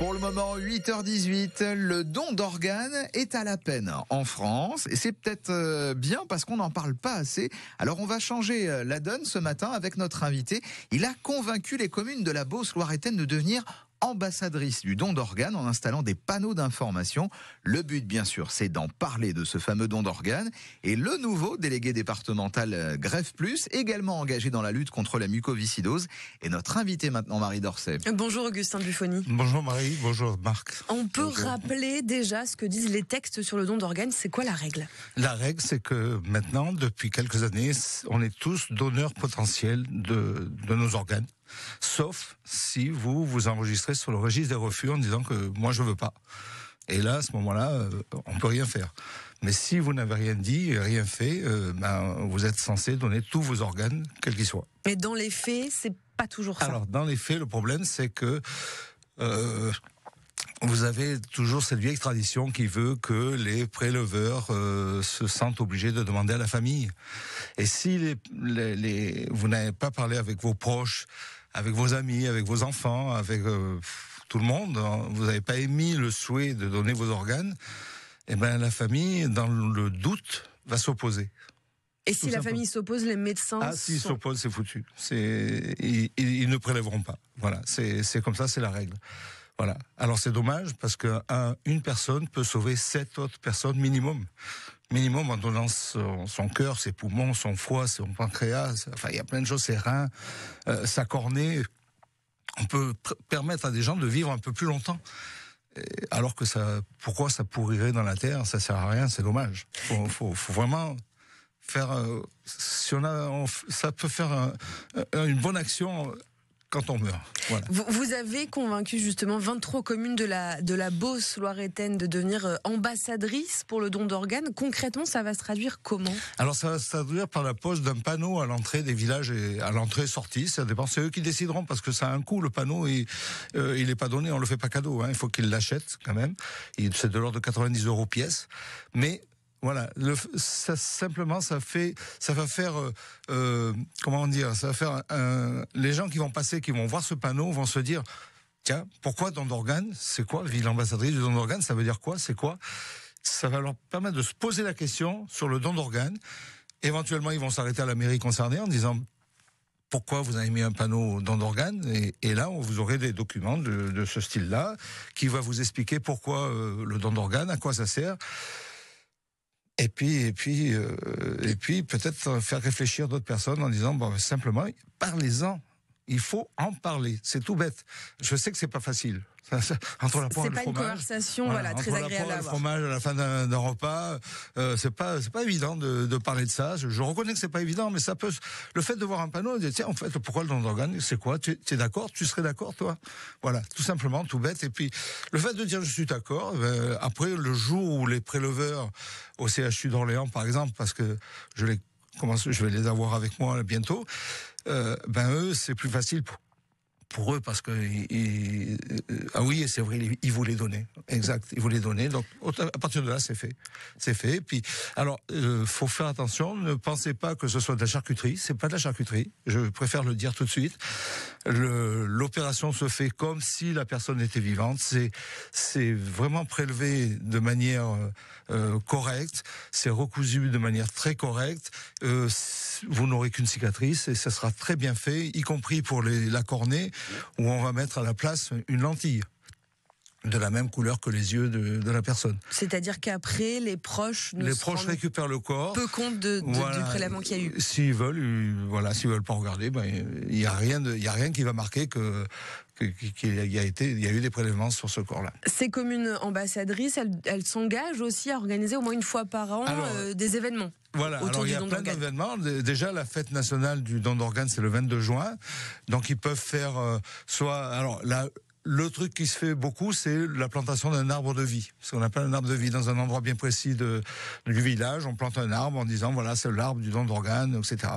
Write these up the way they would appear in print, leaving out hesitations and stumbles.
Pour le moment, 8h18, le don d'organes est à la peine en France. Et c'est peut-être bien parce qu'on n'en parle pas assez. Alors on va changer la donne ce matin avec notre invité. Il a convaincu les communes de la Beauce-Loiretaine de devenir ambassadrice du don d'organes en installant des panneaux d'information. Le but, bien sûr, c'est d'en parler de ce fameux don d'organes. Et le nouveau délégué départemental Greffe Plus, également engagé dans la lutte contre la mucoviscidose, est notre invité maintenant, Marie Dorcet. Bonjour Augustin Buffoni. Bonjour Marie, bonjour Marc. On peut Bonjour. rappeler déjà ce que disent les textes sur le don d'organes. C'est quoi la règle ? La règle, c'est que maintenant, depuis quelques années, on est tous donneurs potentiels de nos organes. Sauf si vous vous enregistrez sur le registre des refus en disant que moi je veux pas. Et là, à ce moment-là, on peut rien faire. Mais si vous n'avez rien dit, rien fait, vous êtes censé donner tous vos organes, quels qu'ils soient. Mais dans les faits, c'est pas toujours ça. Alors, dans les faits, le problème, c'est que vous avez toujours cette vieille tradition qui veut que les préleveurs se sentent obligés de demander à la famille. Et si vous n'avez pas parlé avec vos proches, avec vos amis, avec vos enfants, avec tout le monde, vous n'avez pas émis le souhait de donner vos organes, eh ben la famille, dans le doute, va s'opposer. Et si la famille s'oppose, les médecins s'ils s'opposent, c'est foutu. Ils ne prélèveront pas. Voilà, c'est comme ça, c'est la règle. Voilà. Alors c'est dommage parce que une personne peut sauver 7 autres personnes minimum. Minimum en donnant son cœur, ses poumons, son foie, son pancréas. Enfin, il y a plein de choses, ses reins, sa cornée. On peut permettre à des gens de vivre un peu plus longtemps. Alors que pourquoi ça pourrirait dans la terre ? Ça sert à rien, c'est dommage. Faut vraiment faire. Ça peut faire une bonne action quand on meurt. Voilà. Vous avez convaincu justement 23 communes de la Beauce-Loiretaine de devenir ambassadrices pour le don d'organes. Concrètement, ça va se traduire comment ? Alors ça va se traduire par la pose d'un panneau à l'entrée des villages et à l'entrée-sortie. Ça dépend, c'est eux qui décideront parce que ça a un coût. Le panneau, il est pas donné, on le fait pas cadeau. Il faut qu'ils l'achètent quand même. C'est de l'ordre de 90 € pièce. Mais voilà, simplement ça va faire comment dire, ça va faire les gens qui vont passer, qui vont voir ce panneau, vont se dire tiens, pourquoi don d'organes ? C'est quoi ville ambassadrice du don d'organes ? Ça veut dire quoi ? C'est quoi ? Ça va leur permettre de se poser la question sur le don d'organes. Éventuellement, ils vont s'arrêter à la mairie concernée en disant pourquoi vous avez mis un panneau don d'organes ? Et là, vous aurez des documents de ce style-là qui va vous expliquer pourquoi le don d'organes, à quoi ça sert. Et puis peut-être faire réfléchir d'autres personnes en disant simplement parlez-en. Il faut en parler. C'est tout bête. Je sais que c'est pas facile. Entre la poire et le fromage. C'est pas une conversation, très agréable à avoir. Le fromage à la fin d'un repas, c'est pas évident de parler de ça. Je reconnais que c'est pas évident, mais ça peut. Le fait de voir un panneau, de dire tiens, en fait, pourquoi le don d'organes ? C'est quoi ? Tu es d'accord ? Tu serais d'accord, toi ? Voilà, tout simplement, tout bête. Et puis le fait de dire je suis d'accord. Après, le jour où les préleveurs au CHU d'Orléans, par exemple, parce que je vais les avoir avec moi bientôt. Eux, c'est plus facile pour eux parce que ah oui, c'est vrai, ils voulaient donner. Exact, ils voulaient donner. Donc à partir de là, c'est fait. Et puis alors, faut faire attention. Ne pensez pas que ce soit de la charcuterie. C'est pas de la charcuterie. Je préfère le dire tout de suite. L'opération se fait comme si la personne était vivante. C'est vraiment prélevé de manière correcte. C'est recousu de manière très correcte. Vous n'aurez qu'une cicatrice et ça sera très bien fait, y compris pour la cornée, où on va mettre à la place une lentille de la même couleur que les yeux de la personne. C'est-à-dire qu'après, les proches récupèrent le corps. Peu compte du prélèvement qu'il y a eu. S'ils veulent pas regarder, il y a rien qui va marquer qu'il y a eu des prélèvements sur ce corps-là. Ces communes ambassadrices, elles s'engagent aussi à organiser au moins une fois par an des événements. Voilà, alors il y a plein d'événements. Déjà, la fête nationale du don d'organes, c'est le 22 juin. Donc ils peuvent faire le truc qui se fait beaucoup, c'est la plantation d'un arbre de vie. Ce qu'on appelle un arbre de vie dans un endroit bien précis du village. On plante un arbre en disant voilà, c'est l'arbre du don d'organes, etc.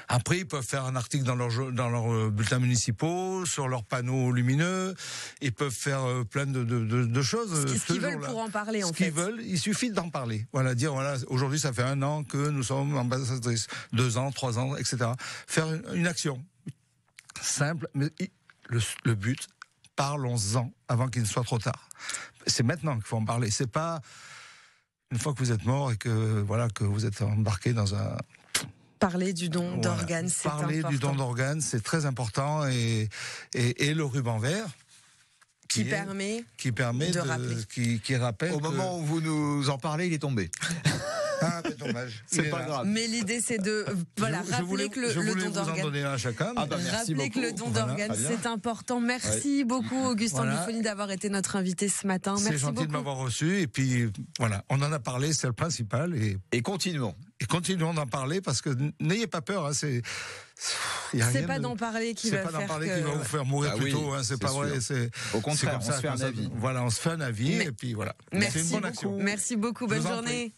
Après, ils peuvent faire un article dans leurs bulletins municipaux, sur leurs panneaux lumineux. Ils peuvent faire plein de choses. Ce qu'ils veulent pour en parler, en fait. Ce qu'ils veulent, il suffit d'en parler. Voilà, dire voilà, aujourd'hui ça fait 1 an que nous sommes ambassadrices, 2 ans, 3 ans, etc. Faire une action simple, mais le but parlons-en avant qu'il ne soit trop tard. C'est maintenant qu'il faut en parler. C'est pas une fois que vous êtes mort et que vous êtes embarqué dans un... Parler du don d'organes, c'est important. Parler du don d'organes, c'est très important, et le ruban vert qui permet de rappeler. Qui rappelle. Au moment où vous nous en parlez, il est tombé. Ah, mais dommage. C'est pas grave. Mais l'idée, c'est de rappeler que le don d'organes. donner un à chacun. Rappeler que le don d'organes, c'est important. Merci beaucoup, Augustin Buffoni, d'avoir été notre invité ce matin. Merci beaucoup. C'est gentil de m'avoir reçu. Et puis, voilà, on en a parlé, c'est le principal. Et continuons. Et continuons d'en parler, parce que n'ayez pas peur. Hein, c'est pas d'en parler qui va vous faire mourir plus tôt. Hein, c'est pas vrai. Au contraire, on se fait un avis. Voilà, on se fait un avis. Et puis voilà. Merci beaucoup. Merci beaucoup. Bonne journée.